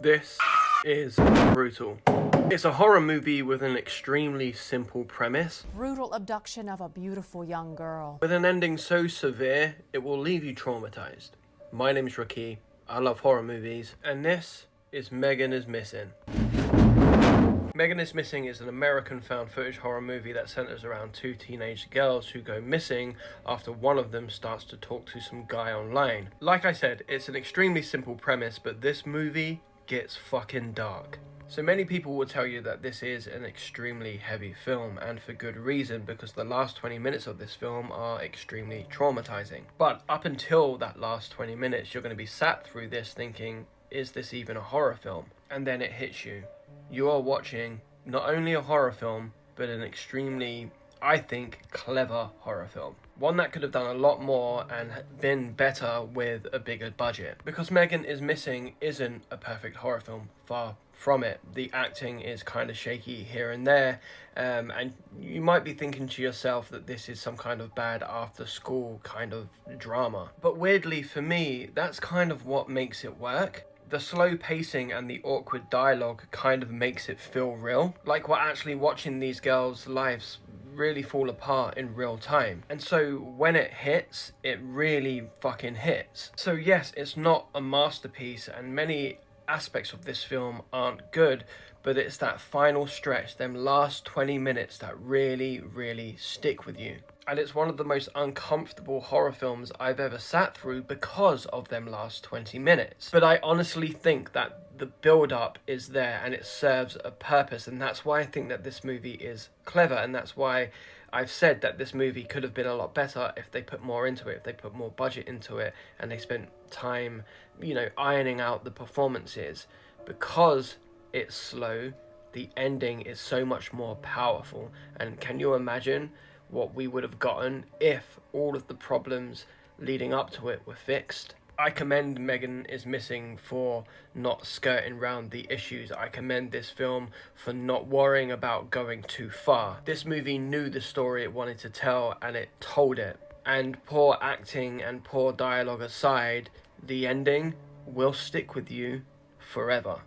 This is brutal. It's a horror movie with an extremely simple premise, Brutal abduction of a beautiful young girl. with an ending so severe it will leave you traumatized. My name's Raki, I love horror movies, and this is Megan is Missing. Megan is Missing is an American found footage horror movie that centers around two teenage girls who go missing after one of them starts to talk to some guy online. Like I said, it's an extremely simple premise, but this movie gets fucking dark. So many people will tell you that this is an extremely heavy film, and for good reason, because the last 20 minutes of this film are extremely traumatizing. But up until that last 20 minutes, you're going to be sat through this thinking, is this even a horror film? And then it hits you. You are watching not only a horror film, but an extremely, I think, clever horror film. One that could have done a lot more and been better with a bigger budget. Because Megan is Missing isn't a perfect horror film, far from it. The acting is kind of shaky here and there, and you might be thinking to yourself that this is some kind of bad after school kind of drama. But weirdly for me, that's kind of what makes it work. The slow pacing and the awkward dialogue kind of makes it feel real. Like we're actually watching these girls' lives really fall apart in real time. And so when it hits, it really fucking hits. So yes, it's not a masterpiece and many aspects of this film aren't good, but it's that final stretch, them last 20 minutes that really stick with you. And it's one of the most uncomfortable horror films I've ever sat through because of them last 20 minutes. But I honestly think that the build-up is there and it serves a purpose, and that's why I think that this movie is clever, and that's why I've said that this movie could have been a lot better if they put more into it, if they put more budget into it, and they spent time, ironing out the performances. Because it's slow, the ending is so much more powerful. And can you imagine what we would have gotten if all of the problems leading up to it were fixed? I commend Megan is Missing for not skirting around the issues. I commend this film for not worrying about going too far. This movie knew the story it wanted to tell and it told it. And poor acting and poor dialogue aside, the ending will stick with you forever.